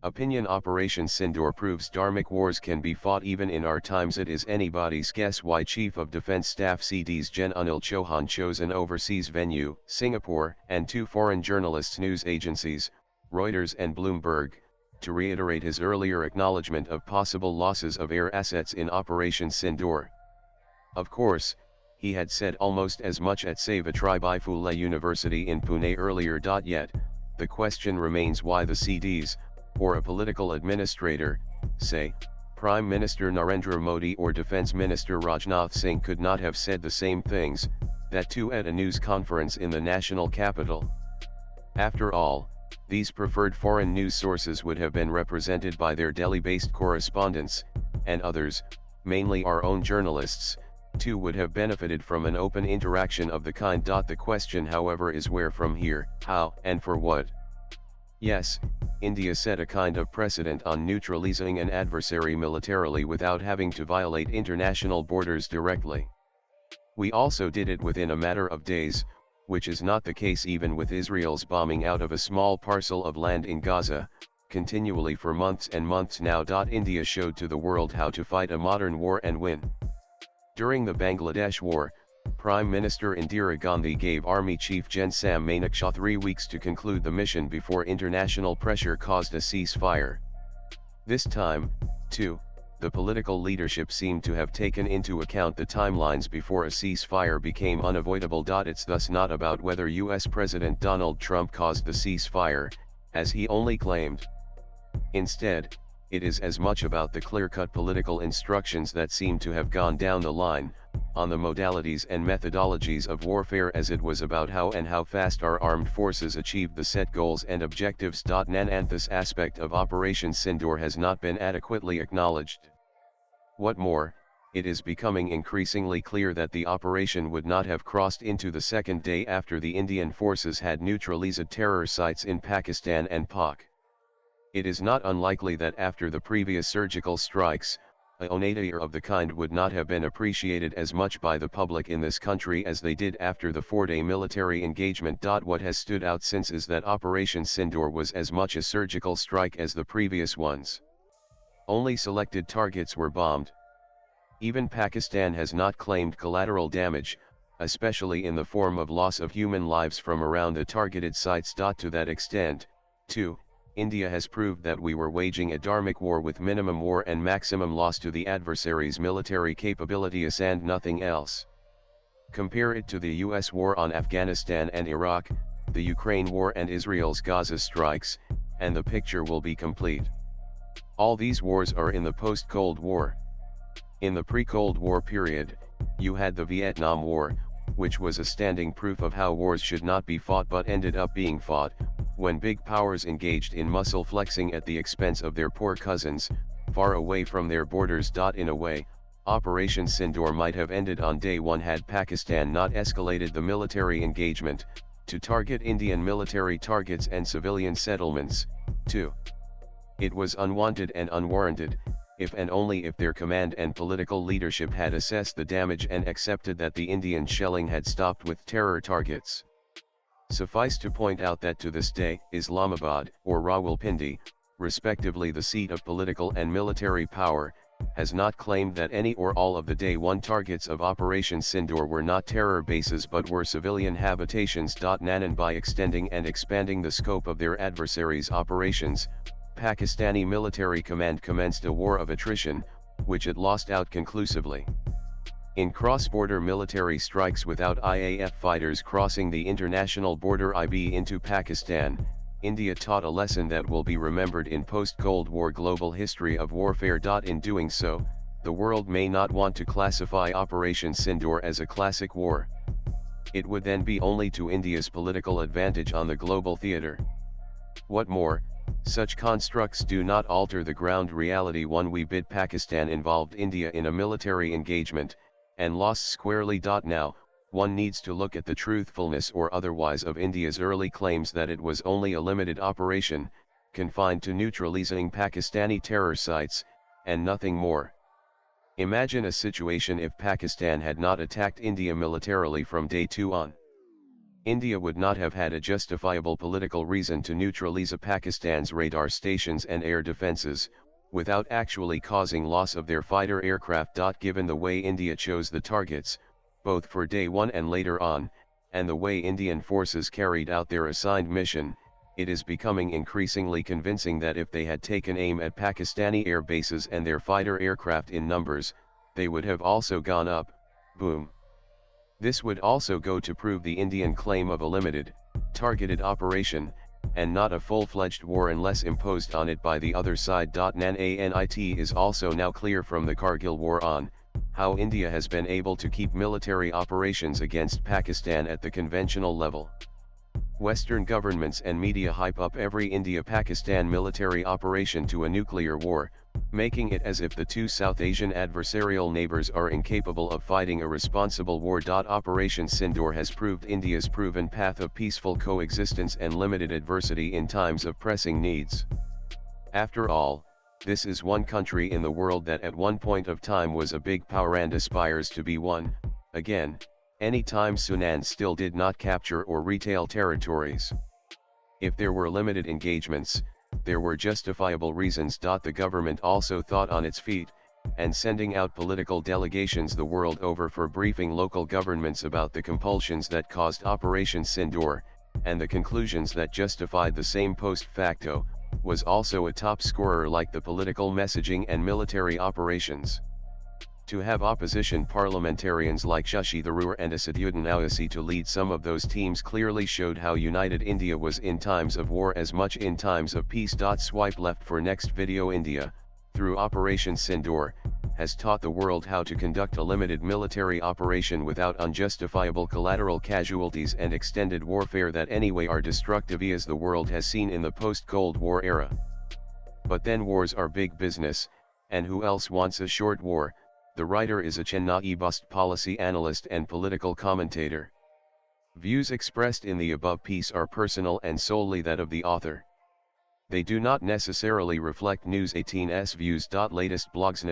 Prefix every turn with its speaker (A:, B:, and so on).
A: Opinion Operation Sindoor proves Dharmic wars can be fought even in our times. It is anybody's guess why Chief of Defense Staff CD's Gen Anil Chauhan chose an overseas venue, Singapore, and two foreign journalists' news agencies, Reuters and Bloomberg, to reiterate his earlier acknowledgement of possible losses of air assets in Operation Sindoor. Of course, he had said almost as much at Savitribai Phule University in Pune earlier. Yet, the question remains why the CDs, or a political administrator, say, Prime Minister Narendra Modi or Defence Minister Rajnath Singh could not have said the same things, that too at a news conference in the national capital. After all, these preferred foreign news sources would have been represented by their Delhi-based correspondents, and others, mainly our own journalists, too would have benefited from an open interaction of the kind. The question however is where from here, how, and for what. Yes, India set a kind of precedent on neutralizing an adversary militarily without having to violate international borders directly. We also did it within a matter of days, which is not the case even with Israel's bombing out of a small parcel of land in Gaza, continually for months and months now. India showed to the world how to fight a modern war and win. During the Bangladesh War, Prime Minister Indira Gandhi gave Army Chief Gen Sam Manekshaw 3 weeks to conclude the mission before international pressure caused a ceasefire. This time, too, the political leadership seemed to have taken into account the timelines before a ceasefire became unavoidable. It's thus not about whether US President Donald Trump caused the ceasefire, as he only claimed. Instead, it is as much about the clear-cut political instructions that seem to have gone down the line, on the modalities and methodologies of warfare as it was about how and how fast our armed forces achieved the set goals and objectives. This aspect of Operation Sindoor has not been adequately acknowledged. What more, it is becoming increasingly clear that the operation would not have crossed into the second day after the Indian forces had neutralized terror sites in Pakistan and Pak. It is not unlikely that after the previous surgical strikes, a nadir of the kind would not have been appreciated as much by the public in this country as they did after the 4-day military engagement. What has stood out since is that Operation Sindoor was as much a surgical strike as the previous ones. Only selected targets were bombed. Even Pakistan has not claimed collateral damage, especially in the form of loss of human lives from around the targeted sites. To that extent, too, India has proved that we were waging a Dharmic war with minimum war and maximum loss to the adversary's military capabilities and nothing else. Compare it to the US war on Afghanistan and Iraq, the Ukraine war and Israel's Gaza strikes, and the picture will be complete. All these wars are in the post-Cold War. In the pre-Cold War period, you had the Vietnam War, which was a standing proof of how wars should not be fought but ended up being fought, when big powers engaged in muscle flexing at the expense of their poor cousins, far away from their borders. In a way, Operation Sindoor might have ended on day one had Pakistan not escalated the military engagement, to target Indian military targets and civilian settlements, too. It was unwanted and unwarranted, if and only if their command and political leadership had assessed the damage and accepted that the Indian shelling had stopped with terror targets. Suffice to point out that to this day, Islamabad, or Rawalpindi, respectively the seat of political and military power, has not claimed that any or all of the day one targets of Operation Sindoor were not terror bases but were civilian habitations. And by extending and expanding the scope of their adversaries' operations, Pakistani military command commenced a war of attrition, which it lost out conclusively. In cross-border military strikes without IAF fighters crossing the international border IB into Pakistan, India taught a lesson that will be remembered in post-Cold War global history of warfare. In doing so, the world may not want to classify Operation Sindoor as a classic war. It would then be only to India's political advantage on the global theater. What more, such constructs do not alter the ground reality. We bid Pakistan involved India in a military engagement, and lost squarely. Now, one needs to look at the truthfulness or otherwise of India's early claims that it was only a limited operation, confined to neutralizing Pakistani terror sites, and nothing more. Imagine a situation if Pakistan had not attacked India militarily from day 2 on. India would not have had a justifiable political reason to neutralize Pakistan's radar stations and air defenses, without actually causing loss of their fighter aircraft. Given the way India chose the targets, both for day one and later on, and the way Indian forces carried out their assigned mission, it is becoming increasingly convincing that if they had taken aim at Pakistani air bases and their fighter aircraft in numbers, they would have also gone up, boom. This would also go to prove the Indian claim of a limited, targeted operation, and not a full-fledged war unless imposed on it by the other side. It is also now clear from the Kargil war on, how India has been able to keep military operations against Pakistan at the conventional level. Western governments and media hype up every India-Pakistan military operation to a nuclear war, making it as if the two South Asian adversarial neighbors are incapable of fighting a responsible war. Operation Sindoor has proved India's proven path of peaceful coexistence and limited adversity in times of pressing needs. After all, this is one country in the world that at one point of time was a big power and aspires to be one, again, anytime Sunan still did not capture or retail territories. If there were limited engagements, there were justifiable reasons. The government also thought on its feet, and sending out political delegations the world over for briefing local governments about the compulsions that caused Operation Sindoor, and the conclusions that justified the same post facto, was also a top scorer like the political messaging and military operations. To have opposition parliamentarians like Shashi Tharoor and Asaduddin Owaisi to lead some of those teams clearly showed how united India was in times of war as much in times of peace. Swipe left for next video. India, through Operation Sindoor, has taught the world how to conduct a limited military operation without unjustifiable collateral casualties and extended warfare that anyway are destructive as the world has seen in the post-Cold War era. But then wars are big business, and who else wants a short war? The writer is a Chennai based policy analyst and political commentator. Views expressed in the above piece are personal and solely that of the author. They do not necessarily reflect News 18's views. Latest blogs.